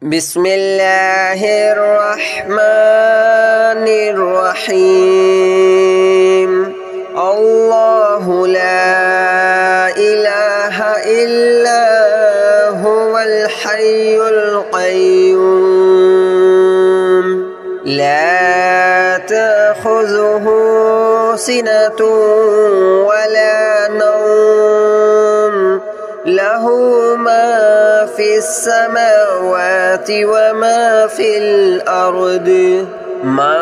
بسم الله الرحمن الرحيم الله لا إله إلا هو الحي القيوم لا تأخذه سنة ولا نوم له ما في السماوات وما في الأرض من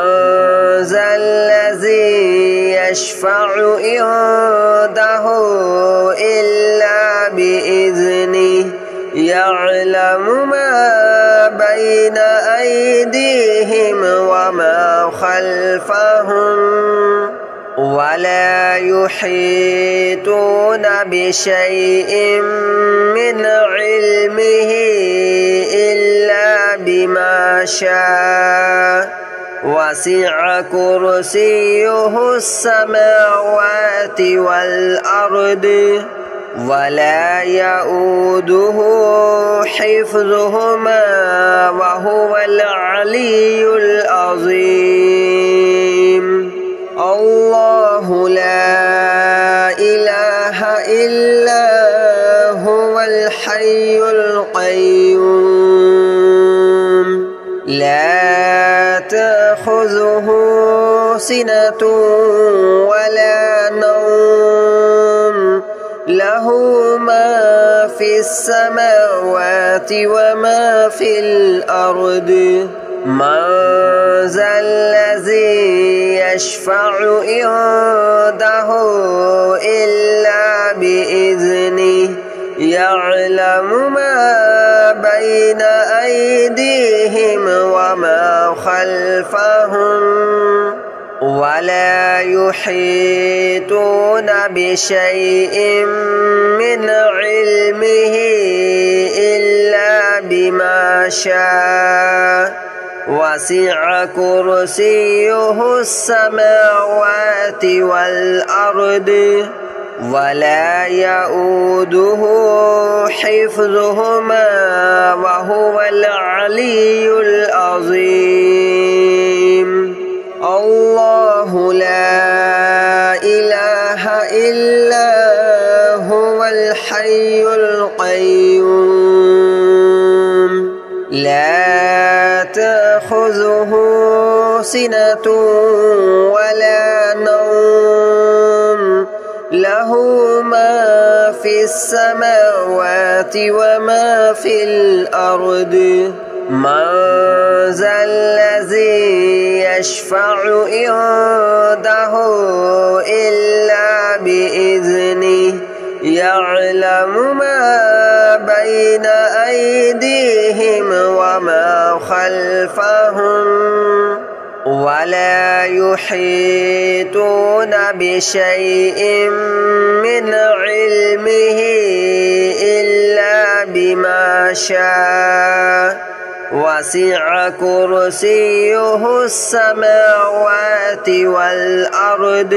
ذا الذي يشفع عنده إلا بإذنه يعلم ما بين أيديهم وما خلفهم ولا يحيطون بشيء من علمه إلا بما شاء وسع كرسيه السماوات والأرض ولا يؤوده حفظهما وهو العلي العظيم الله لا إله إلا هو الحي القيوم لا تأخذه سنة ولا نوم له ما في السماوات وما في الأرض من ذا الذي يشفع عنده إلا بإذنه يعلم ما بين أيديهم وما خلفهم ولا يحيطون بشيء من علمه إلا بما شاء وسع كرسيه السماوات والأرض ولا يؤوده حفظهما وهو العلي العظيم الله لا إله إلا هو الحي القيوم لا تأخذه سنة ولا نوم له ما في السماوات وما في الأرض من ذا الذي يشفع عنده إلا بإذنه يعلم ما بين أيديهم وما خلفهم ولا يحيطون بشيء من علمه إلا بما شاء وسع كرسيه السماوات والأرض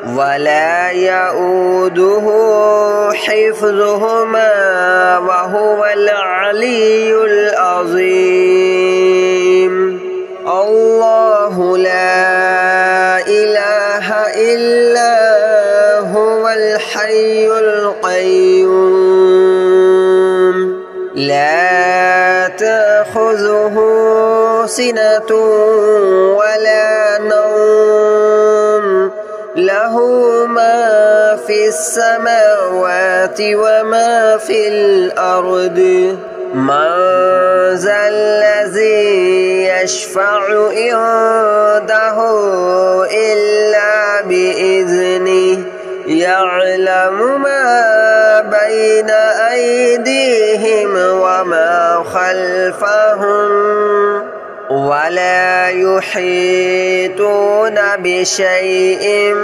ولا يؤوده حفظهما وهو العلي العظيم الله لا إله إلا هو الحي القيوم لا تأخذه سنة ولا نوم له ما في السماوات وما في الأرض من ذا الذي يشفع عنده إلا بإذنه يعلم ما بين أيديهم وما خلفهم ولا يحيطون بشيء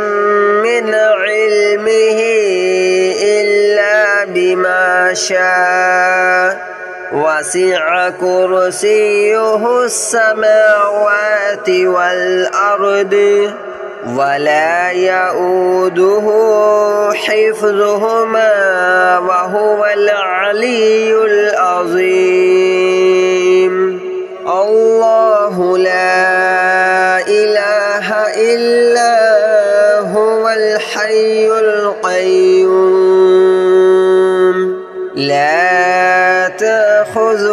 من علمه إلا بما شاء وسع كرسيه السماوات والأرض ولا يؤوده حفظهما وهو العلي العظيم.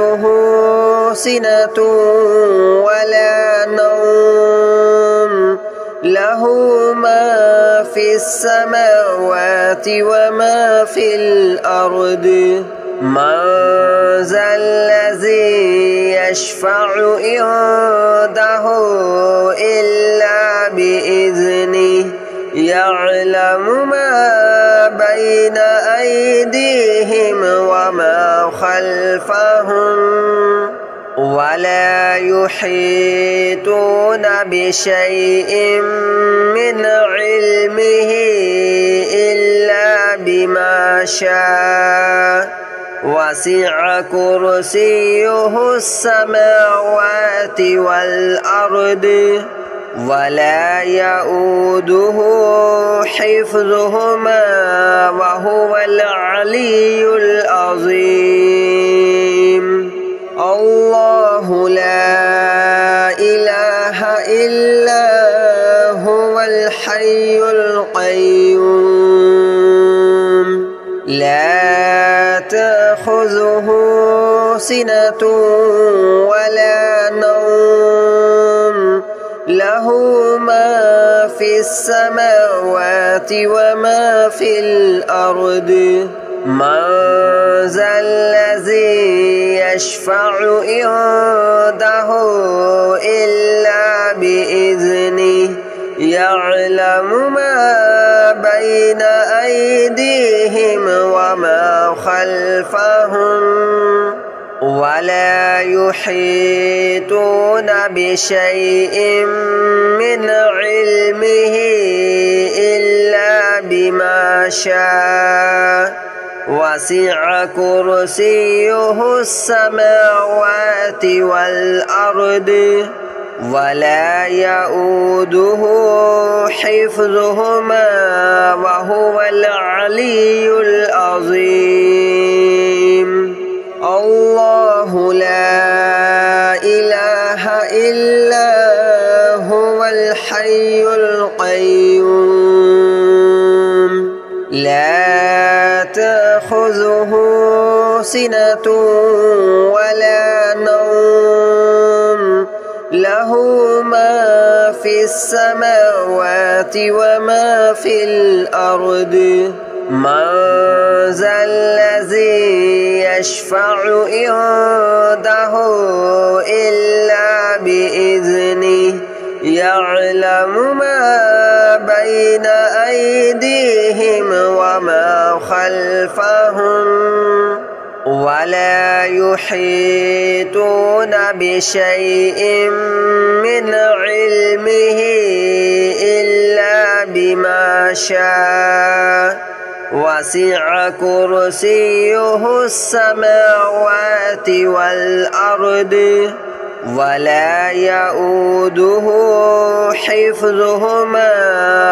تأخذه سنة ولا نوم له ما في السماوات وما في الأرض من ذا الذي يشفع عنده إلا بإذنه يعلم ما بين أيديهم وما خلفهم ولا يحيطون بشيء من علمه إلا بما شاء وسع كرسيه السماوات والأرض ولا يؤوده حفظهما وهو العلي العظيم الله لا إله إلا هو الحي القيوم لا تأخذه سنة ولا نوم له ما في السماوات وما في الأرض من ذا الذي يشفع عنده إلا بإذنه يعلم ما بين أيديهم وما خلفهم ولا يحيطون بشيء من علمه إلا بما شاء وسع كرسيه السماوات والأرض ولا يؤوده حفظهما وهو العلي العظيم الله لا إله إلا هو الحي القيوم لا تأخذه سنة ولا نوم له ما في السماوات وما في الأرض من ذا الذي يشفع عنده إلا بإذنه يعلم ما بين أيديهم وما خلفهم ولا يحيطون بشيء من علمه إلا بما شاء وسع كرسيه السماوات والأرض ولا يؤوده حفظهما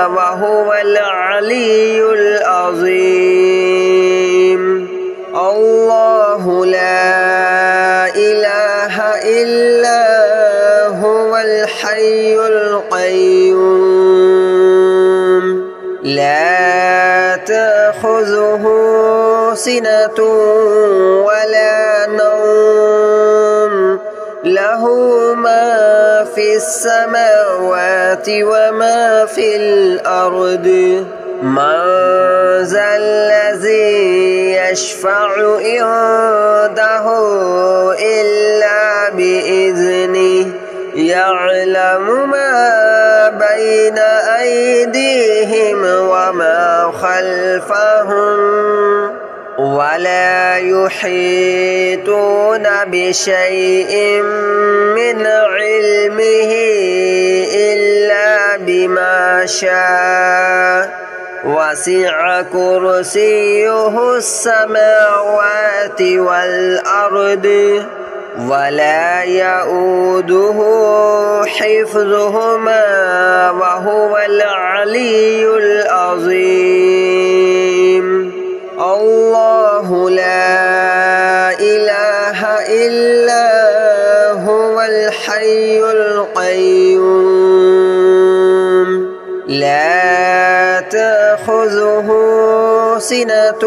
وهو العلي العظيم الله لا إله إلا هو الحي القيوم لا تأخذه سنة ولا نوم له ما في السماوات وما في الأرض من ذا الذي يشفع عنده إلا بإذنه يعلم ما بين أيديهم وما خلفهم ولا يحيطون بشيء من علمه إلا بما شاء وسع كرسيه السماوات والأرض ولا يؤوده حفظهما وهو العلي العظيم الله لا إله إلا هو الحي القيوم لا تأخذه سنة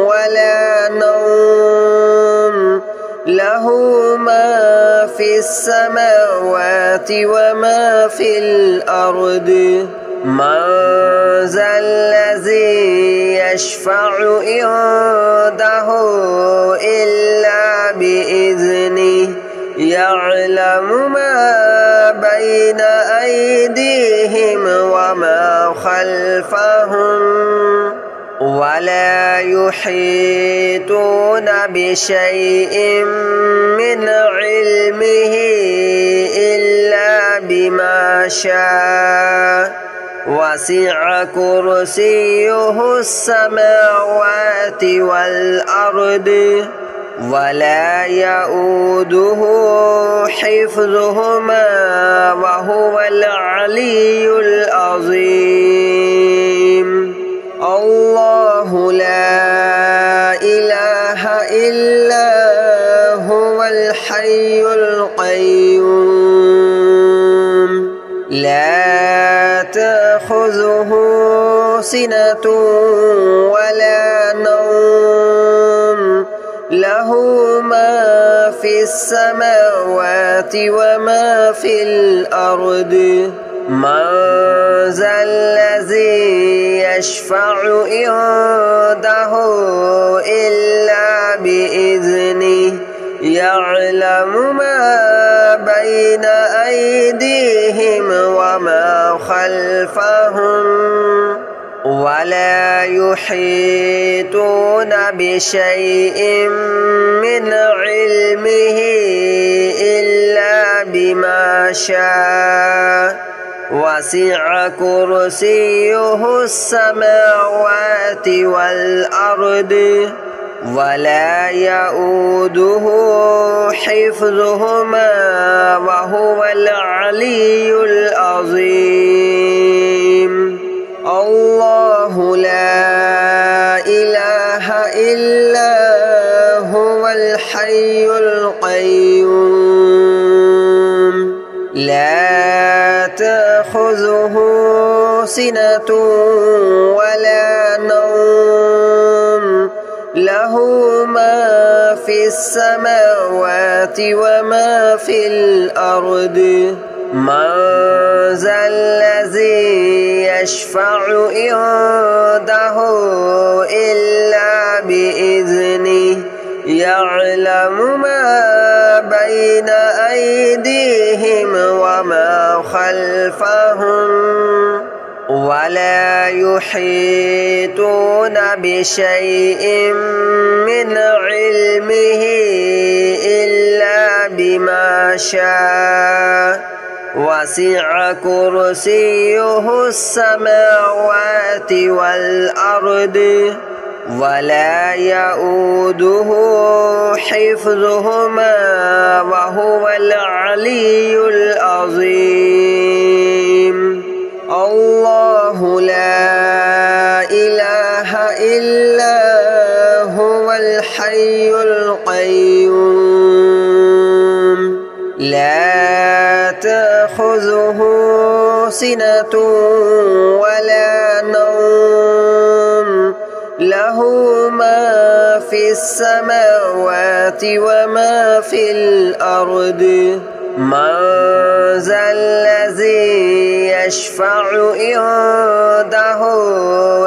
ولا نوم له له ما في السماوات وما في الأرض من ذا الذي يشفع عنده إلا بإذنه يعلم ما بين أيديهم وما خلفهم ولا يحيطون بشيء من علمه إلا بما شاء وسع كرسيه السماوات والأرض ولا يؤوده حفظهما وهو العلي العظيم الله لا إله إلا هو الحي القيوم لا تأخذه سنة ولا نوم له ما في السماوات وما في الأرض من ذا الذي يشفع عنده إلا بإذنه يعلم ما بين أيديهم وما خلفهم ولا يحيطون بشيء من علمه إلا بما شاء وسع كرسيه السماوات والأرض ولا يؤوده حفظهما وهو العلي العظيم الله لا إله إلا هو الحي القيوم لا تأخذه سنة ولا نوم له ما في السماوات وما في الأرض من ذا الذي يشفع عنده إلا بإذنه يعلم ما بين أيديهم وما خلفهم ولا يحيطون بشيء من علمه إلا بما شاء وسع كرسيه السماوات والأرض ولا يؤوده حفظهما وهو العلي العظيم الله لا إله إلا هو الحي القيوم لا تأخذه سنة ولا نوم له ما في السماوات وما في الأرض من ذا الذي يشفع عنده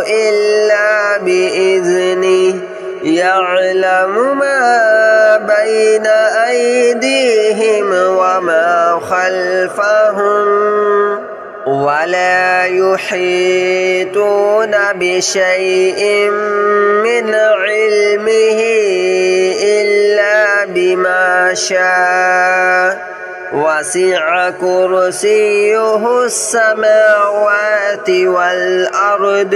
إلا بإذنه يعلم ما بين أيديهم وما خلفهم ولا يحيطون بشيء من علمه إلا بما شاء وسع كرسيه السماوات والأرض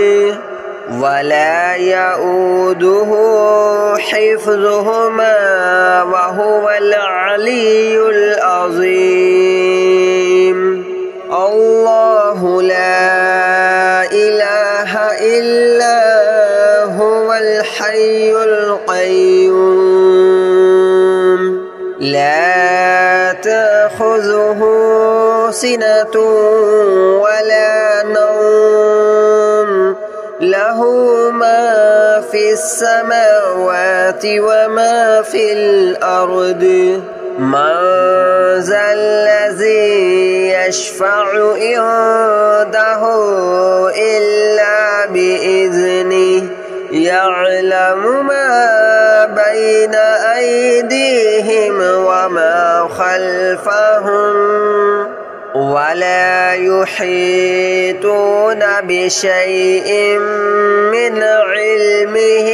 ولا يؤوده حفظهما وهو العلي العظيم الله لا إله إلا هو الحي القيوم لا تأخذه سنة ولا نوم له ما في السماوات وما في الأرض من ذا الذي يشفع عنده إلا بإذنه يعلم ما بين أيديهم وما خلفهم ولا يحيطون بشيء من علمه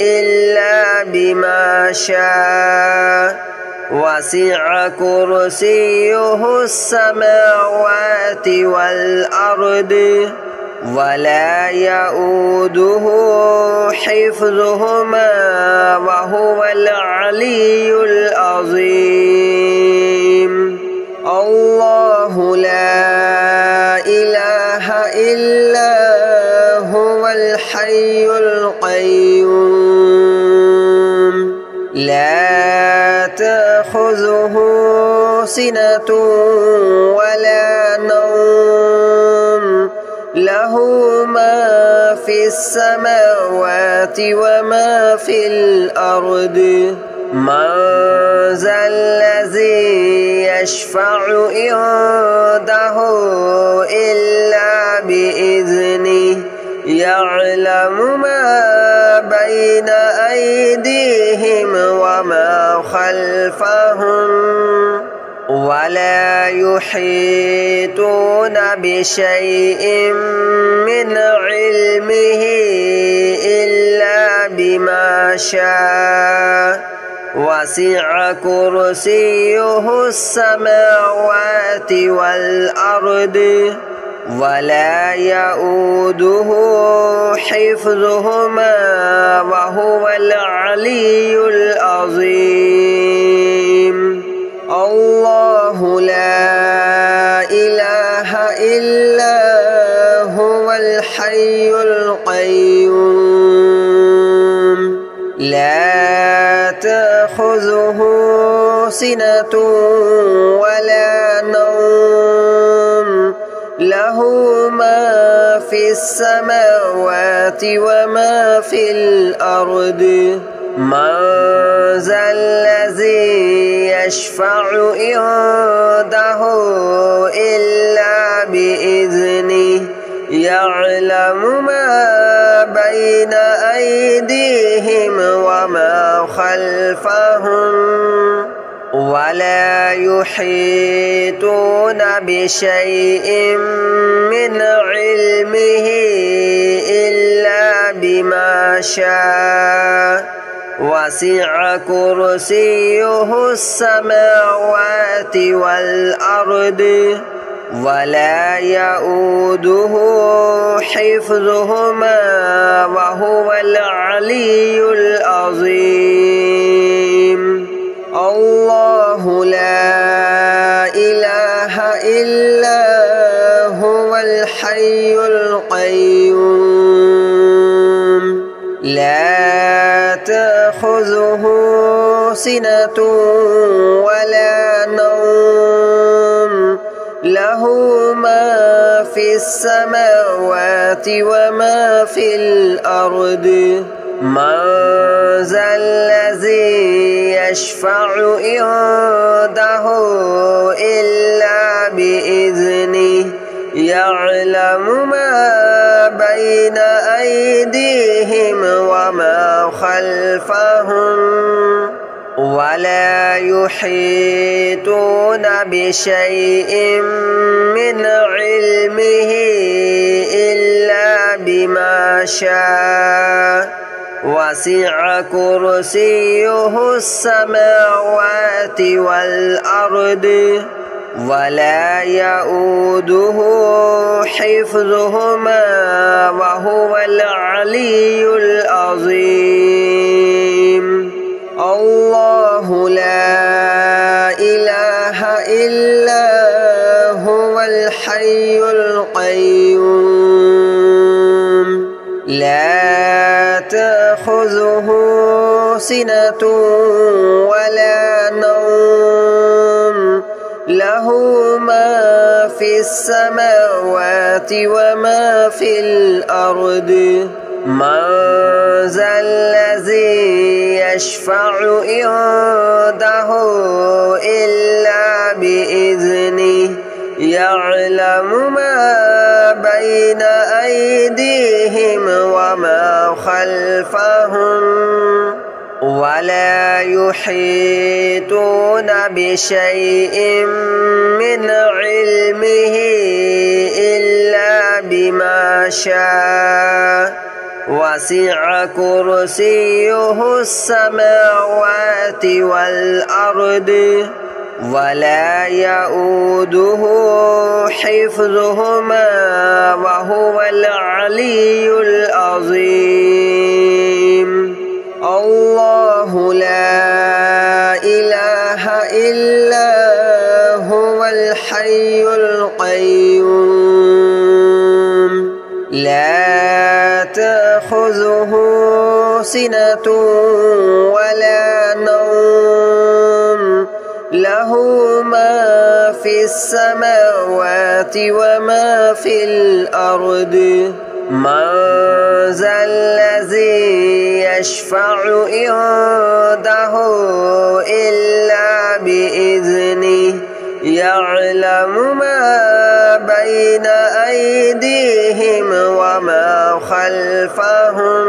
إلا بما شاء وسع كرسيه السماوات والأرض ولا يؤوده حفظهما وهو العلي العظيم الله لا إله إلا هو الحي القيوم لا تأخذه سنة ولا نوم له ما في السماوات وما في الأرض من ذا الذي يشفع عنده إلا بإذنه يعلم ما بين أيديهم وما خلفهم ولا يحيطون بشيء من علمه إلا بما شاء وسع كرسيه السماوات والأرض ولا يؤوده حفظهما وهو العلي العظيم الله لا إله إلا هو الحي القيوم لا تأخذه سنة ولا نوم له ما في السماوات وما في الأرض من ذا الذي يشفع عنده إلا بإذنه يعلم ما بين أيديهم وما خلفهم ولا يحيطون بشيء من علمه إلا بما شاء وسع كرسيه السماوات والأرض ولا يؤوده حفظهما وهو العلي العظيم الله لا إله إلا هو الحي القيوم لا تأخذه سنة ولا نوم له ما في السماوات وما في الأرض من ذا الذي يشفع عنده إلا بإذنه يعلم ما بين أيديهم وما خلفهم ولا يحيطون بشيء من علمه إلا بما شاء وسع كرسيه السماوات والأرض ولا يؤوده حفظهما وهو العلي العظيم الله لا إله إلا هو الحي القيوم لا تأخذه سنة ولا نوم له ما في السماوات وما في الأرض من ذا الذي يشفع عنده إلا بإذنه يعلم ما بين أيديهم وما خلفهم ولا يحيطون بشيء من علمه إلا بما شاء وسع كرسيه السماوات والأرض ولا يؤوده حفظهما وهو العلي العظيم الله لا إله إلا هو الحي القيوم لا تأخذه سنة ولا نوم له ما في السماوات وما في الأرض من ذا الذي يشفع عنده إلا بإذنه يعلم ما بين أيديهم وما خلفهم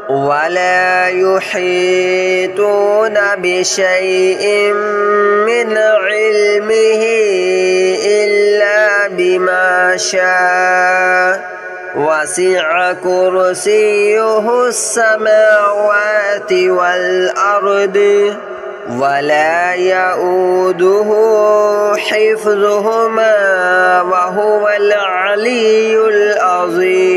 ولا يحيطون بشيء من علمه إلا بما شاء وسع كرسيه السماوات والأرض ولا يؤوده حفظهما وهو العلي العظيم